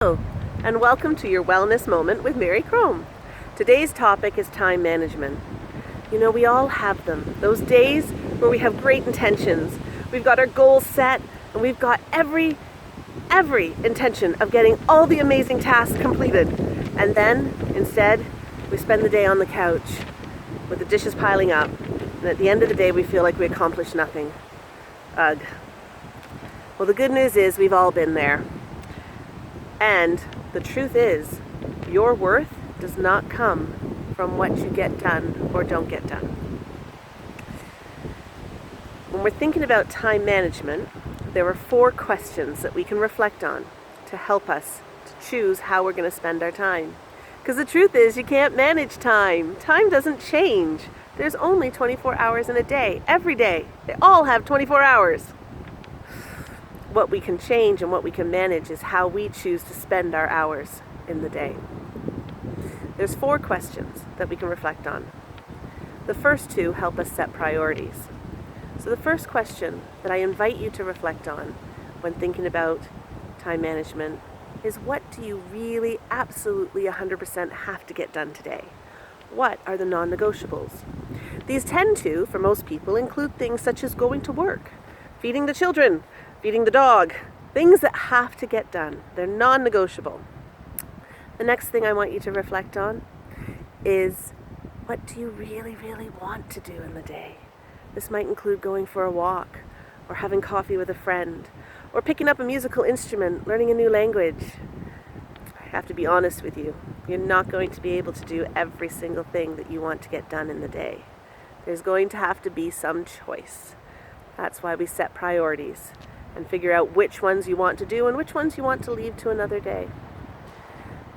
Hello, and welcome to your Wellness Moment with Mary Crome. Today's topic is time management. You know, we all have them. Those days where we have great intentions. We've got our goals set, and we've got every intention of getting all the amazing tasks completed. And then, instead, we spend the day on the couch with the dishes piling up. And at the end of the day, we feel like we accomplished nothing. Ugh. Well, the good news is we've all been there. And the truth is, your worth does not come from what you get done or don't get done. When we're thinking about time management, there are 4 questions that we can reflect on to help us to choose how we're going to spend our time. Because the truth is, you can't manage time. Time doesn't change. There's only 24 hours in a day, every day. They all have 24 hours. What we can change and what we can manage is how we choose to spend our hours in the day. There's 4 questions that we can reflect on. The first 2 help us set priorities. So the first question that I invite you to reflect on when thinking about time management is, what do you really absolutely 100% have to get done today? What are the non-negotiables? These tend to, for most people, include things such as going to work, feeding the children, feeding the dog, things that have to get done. They're non-negotiable. The next thing I want you to reflect on is, what do you really want to do in the day? This might include going for a walk, or having coffee with a friend, or picking up a musical instrument, learning a new language. I have to be honest with you. You're not going to be able to do every single thing that you want to get done in the day. There's going to have to be some choice. That's why we set priorities and figure out which ones you want to do and which ones you want to leave to another day.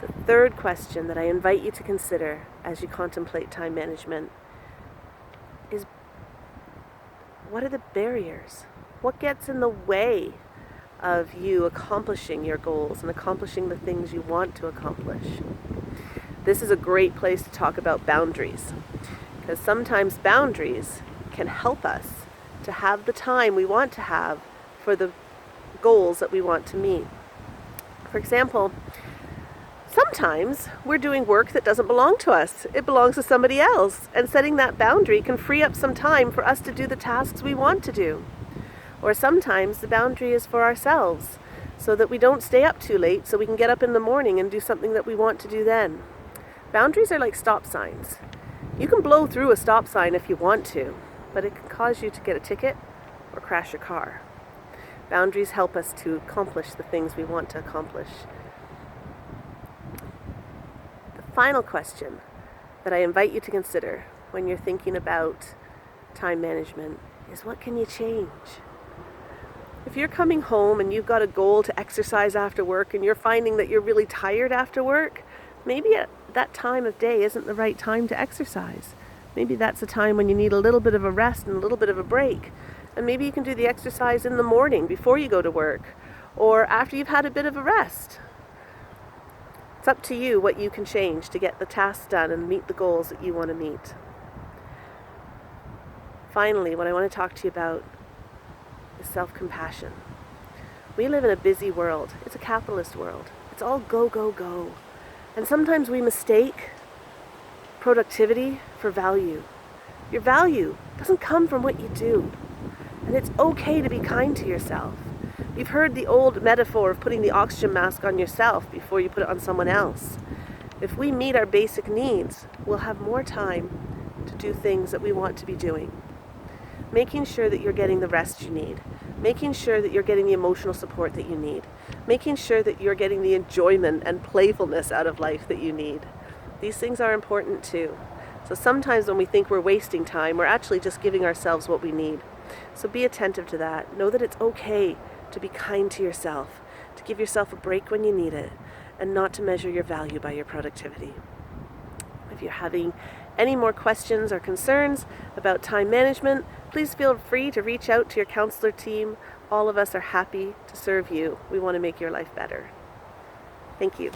The third question that I invite you to consider as you contemplate time management is, what are the barriers? What gets in the way of you accomplishing your goals and accomplishing the things you want to accomplish? This is a great place to talk about boundaries, because sometimes boundaries can help us to have the time we want to have for the goals that we want to meet. For example, sometimes we're doing work that doesn't belong to us. It belongs to somebody else, and setting that boundary can free up some time for us to do the tasks we want to do. Or sometimes the boundary is for ourselves, so that we don't stay up too late, so we can get up in the morning and do something that we want to do then. Boundaries are like stop signs. You can blow through a stop sign if you want to, but it can cause you to get a ticket or crash your car. Boundaries help us to accomplish the things we want to accomplish. The final question that I invite you to consider when you're thinking about time management is, what can you change? If you're coming home and you've got a goal to exercise after work and you're finding that you're really tired after work, maybe at that time of day isn't the right time to exercise. Maybe that's a time when you need a little bit of a rest and a little bit of a break. And maybe you can do the exercise in the morning before you go to work, or after you've had a bit of a rest. It's up to you what you can change to get the tasks done and meet the goals that you want to meet. Finally, what I want to talk to you about is self-compassion. We live in a busy world. It's a capitalist world. It's all go, go, go. And sometimes we mistake productivity for value. Your value doesn't come from what you do. And it's okay to be kind to yourself. You've heard the old metaphor of putting the oxygen mask on yourself before you put it on someone else. If we meet our basic needs, we'll have more time to do things that we want to be doing. Making sure that you're getting the rest you need. Making sure that you're getting the emotional support that you need. Making sure that you're getting the enjoyment and playfulness out of life that you need. These things are important too. So sometimes when we think we're wasting time, we're actually just giving ourselves what we need. So be attentive to that. Know that it's okay to be kind to yourself, to give yourself a break when you need it, and not to measure your value by your productivity. If you're having any more questions or concerns about time management, please feel free to reach out to your counselor team. All of us are happy to serve you. We want to make your life better. Thank you.